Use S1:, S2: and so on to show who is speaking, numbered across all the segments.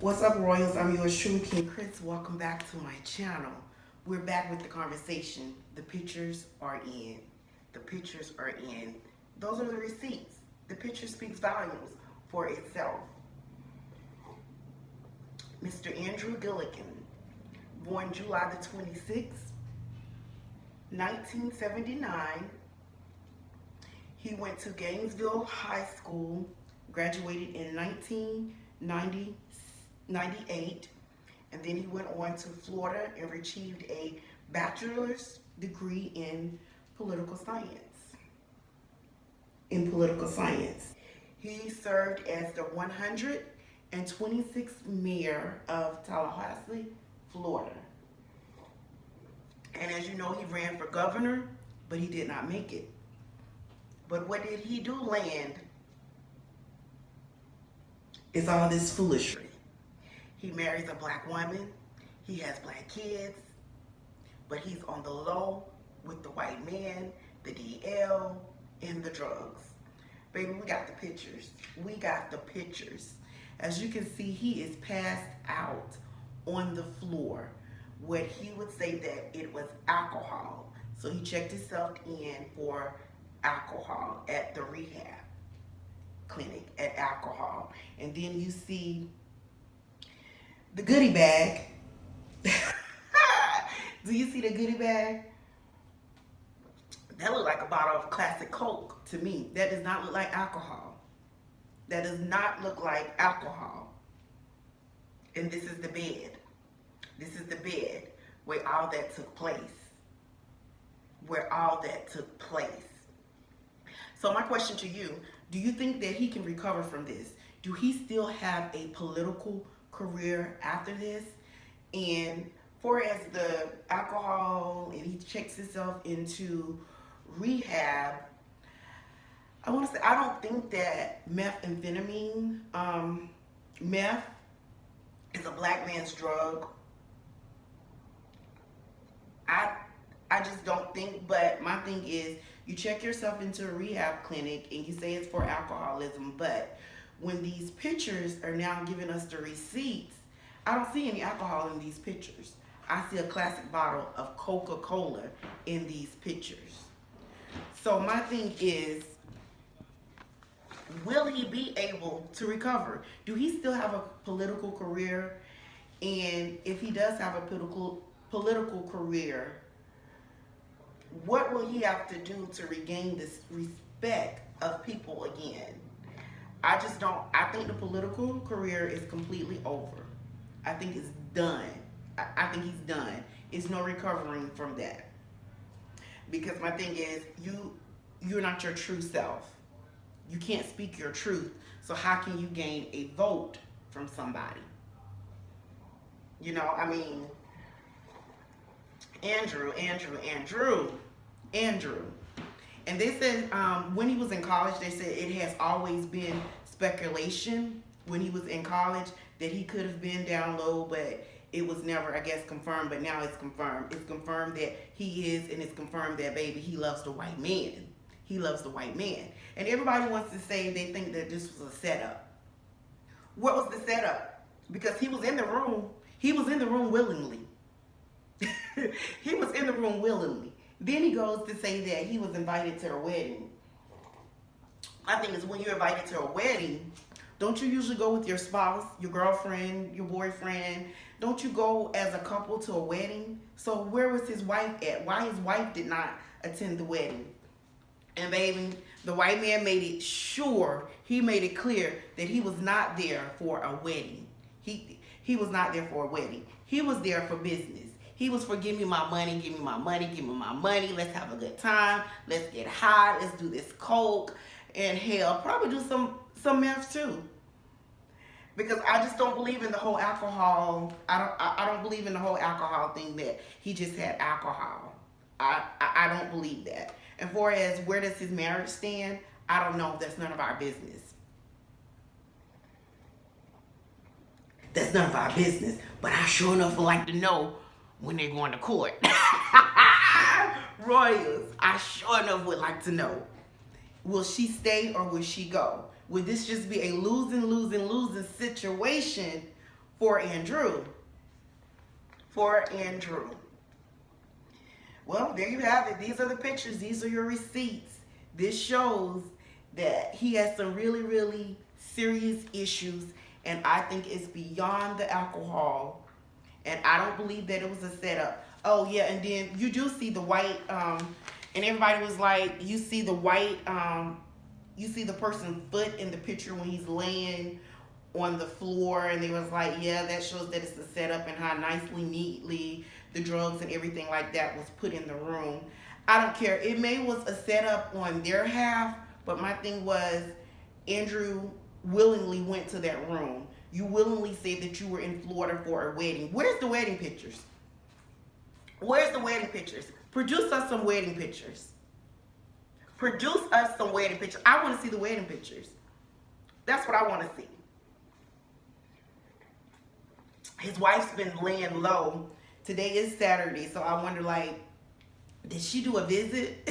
S1: What's up, Royals? I'm yours truly, King Chris. Welcome back to my channel. We're back with the conversation. The pictures are in. The pictures are in. Those are the receipts. The picture speaks volumes for itself. Mr. Andrew Gillum, born July the 26th, 1979. He went to Gainesville High School, graduated in 1998, and then he went on to Florida and received a bachelor's degree in political science. He served as the 126th mayor of Tallahassee, Florida. And as you know, he ran for governor, but he did not make it. But what did he do land? It's all this foolishness. He marries a black woman. He has black kids. But he's on the low with the white man, the DL, and the drugs. Baby, we got the pictures. We got the pictures. As you can see, he is passed out on the floor. What he would say that it was alcohol. So he checked himself in for alcohol at the rehab clinic at alcohol. And then you see the goodie bag. Do you see the goodie bag? That looked like a bottle of classic Coke to me. That does not look like alcohol. That does not look like alcohol. And this is the bed. This is the bed where all that took place. Where all that took place. So my question to you, do you think that he can recover from this? Do he still have a political career after this? And for as the alcohol, and he checks himself into rehab, I want to say, I don't think that methamphetamine, meth is a black man's drug. I just don't think, but my thing is, you check yourself into a rehab clinic and you say it's for alcoholism, but when these pictures are now giving us the receipts, I don't see any alcohol in these pictures. I see a classic bottle of Coca-Cola in these pictures. So my thing is, will he be able to recover? Do he still have a political career? And if he does have a political career, what will he have to do to regain this respect of people again? I think the political career is completely over. I think it's done. I think he's done. It's no recovering from that. Because my thing is, you're not your true self. You can't speak your truth. So how can you gain a vote from somebody? You know, I mean, Andrew. And they said when he was in college, they said it has always been speculation when he was in college that he could have been down low, but it was never, I guess, confirmed. But now it's confirmed. It's confirmed that he is, and it's confirmed that, baby, he loves the white man. He loves the white man. And everybody wants to say they think that this was a setup. What was the setup? Because he was in the room. He was in the room willingly. He was in the room willingly. Then he goes to say that he was invited to a wedding. I think it's when you're invited to a wedding, don't you usually go with your spouse, your girlfriend, your boyfriend? Don't you go as a couple to a wedding? So where was his wife at? Why his wife did not attend the wedding? And baby, the white man made it sure, he made it clear that he was not there for a wedding. He was not there for a wedding. He was there for business. He was for give me my money, give me my money, give me my money. Let's have a good time. Let's get high. Let's do this coke. And hell, probably do some meth too. Because I just don't believe in the whole alcohol. I don't believe in the whole alcohol thing that he just had alcohol. I don't believe that. And for as where does his marriage stand, I don't know. That's none of our business. That's none of our business. But I sure enough would like to know when they're going to court. Royals, I sure enough would like to know. Will she stay or will she go? Would this just be a losing situation for Andrew. For Andrew. Well, there you have it. These are the pictures. These are your receipts. This shows that he has some really, really serious issues, and I think it's beyond the alcohol. And I don't believe that it was a setup. Oh yeah, and then you do see the white, and everybody was like, you see the white, you see the person's foot in the picture when he's laying on the floor, and they was like, yeah, that shows that it's a setup and how nicely, neatly the drugs and everything like that was put in the room. I don't care. It may was a setup on their half, but my thing was Andrew willingly went to that room. You willingly said that you were in Florida for a wedding. Where's the wedding pictures? Where's the wedding pictures? Produce us some wedding pictures. Produce us some wedding pictures. I want to see the wedding pictures. That's what I want to see. His wife's been laying low. Today is Saturday, so I wonder, like, did she do a visit?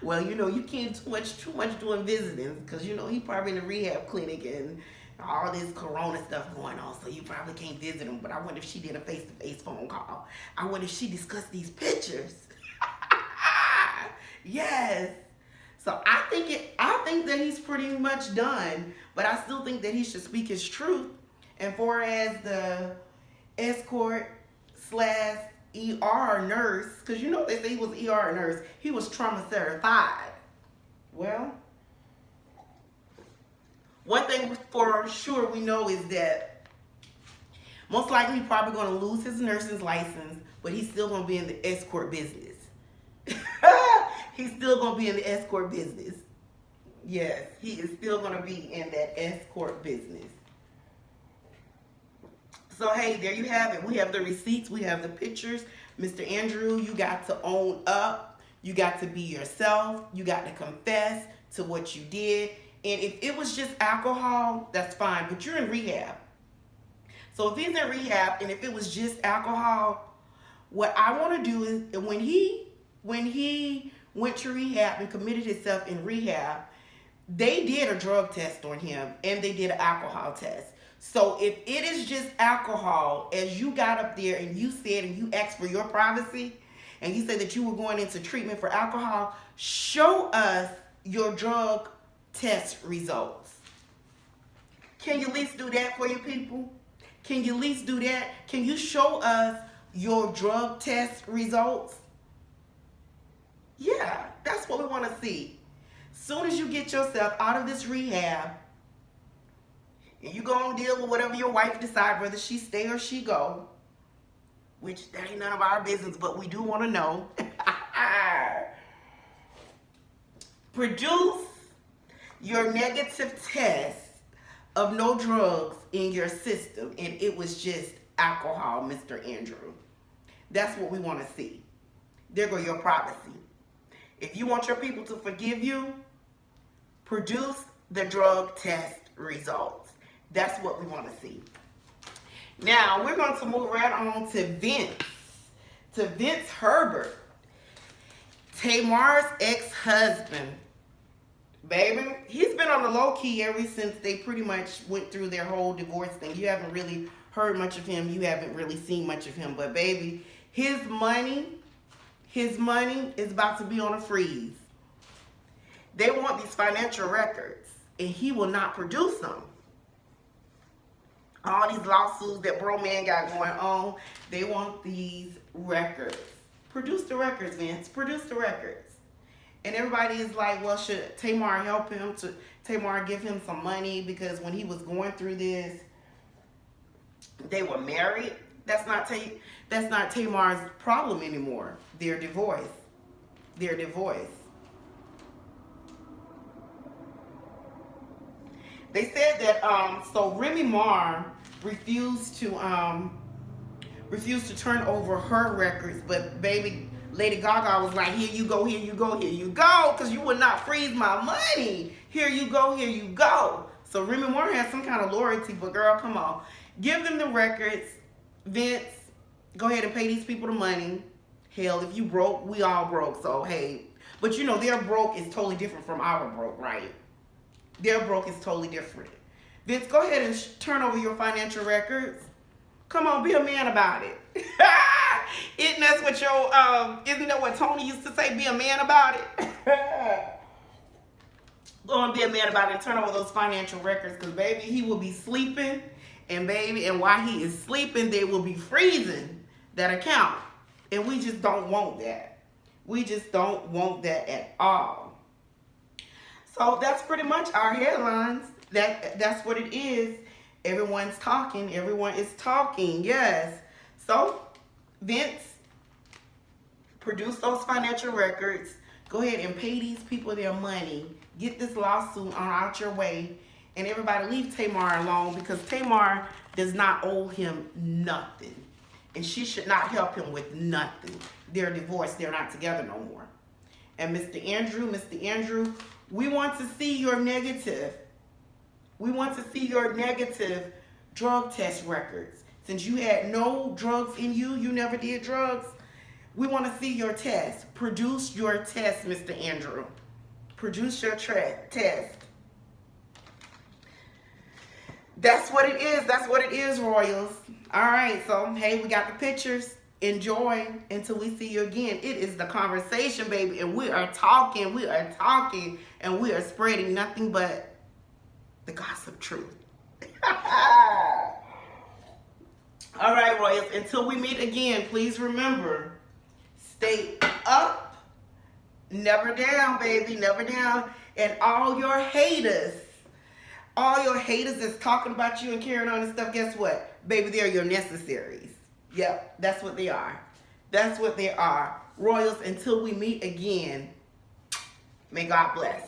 S1: Well, you know, you can't too much doing visiting, because, you know, he probably in the rehab clinic and all this corona stuff going on, so you probably can't visit him. But I wonder if she did a face-to-face phone call. I wonder if she discussed these pictures. Yes. So I think that he's pretty much done, but I still think that he should speak his truth. And for as the escort / ER nurse, because you know they say he was ER nurse, he was trauma certified. Well, one thing for sure we know is that most likely he's probably going to lose his nursing license, but he's still going to be in the escort business. He's still going to be in the escort business. Yes, he is still going to be in that escort business. So, hey, there you have it. We have the receipts. We have the pictures. Mr. Andrew, you got to own up. You got to be yourself. You got to confess to what you did. And if it was just alcohol, that's fine. But you're in rehab. So if he's in rehab and if it was just alcohol, what I want to do is when he went to rehab and committed himself in rehab, they did a drug test on him and they did an alcohol test. So if it is just alcohol, as you got up there and you said and you asked for your privacy and you said that you were going into treatment for alcohol, show us your drug test results. Can you at least do that for your people? Can you at least do that? Can you show us your drug test results? Yeah, that's what we want to see. Soon as you get yourself out of this rehab, and you go and deal with whatever your wife decides, whether she stay or she go, which that ain't none of our business, but we do want to know. Produce your negative test of no drugs in your system, and it was just alcohol, Mr. Andrew. That's what we want to see. There go your privacy. If you want your people to forgive you, produce the drug test results. That's what we want to see. Now, we're going to move right on to Vince Herbert, Tamar's ex-husband. Baby, he's been on the low key ever since they pretty much went through their whole divorce thing. You haven't really heard much of him. You haven't really seen much of him. But baby, his money is about to be on a freeze. They want these financial records, and he will not produce them. All these lawsuits that bro man got going on, they want these records. Produce the records, Vince. Produce the records. And everybody is like, well, should Tamar help him? To Tamar give him some money? Because when he was going through this, they were married. That's not Tamar's problem anymore. They're divorced. They're divorced. They said that so Remy Ma refused to turn over her records, but baby Lady Gaga was like, here you go, here you go, here you go, because you would not freeze my money. Here you go, here you go. So Remy Ma has some kind of loyalty, but girl, come on. Give them the records. Vince, go ahead and pay these people the money. Hell, if you broke, we all broke. So hey, but you know their broke is totally different from our broke, right? Their broke is totally different. Vince, go ahead and turn over your financial records. Come on, be a man about it. Isn't that what Tony used to say? Be a man about it. Go and be a man about it and turn over those financial records, because baby, he will be sleeping, and while he is sleeping, they will be freezing that account. And we just don't want that. We just don't want that at all. So that's pretty much our headlines. That's what it is. Everyone's talking. Everyone is talking. Yes. So, Vince, produce those financial records. Go ahead and pay these people their money. Get this lawsuit out your way. And everybody leave Tamar alone, because Tamar does not owe him nothing. And she should not help him with nothing. They're divorced. They're not together no more. And Mr. Andrew, we want to see your negative. We want to see your negative drug test records. Since you had no drugs in you, you never did drugs, we want to see your test. Produce your test, Mr. Andrew. Produce your test. That's what it is. That's what it is, Royals. All right, so, hey, we got the pictures. Enjoy until we see you again. It is the conversation, baby, and we are talking, and we are spreading nothing but the gossip truth. All right, Royals, until we meet again, please remember, stay up, never down, baby, never down. And all your haters that's talking about you and carrying on and stuff, guess what? Baby, they're your necessaries. Yep, that's what they are. That's what they are. Royals, until we meet again, may God bless.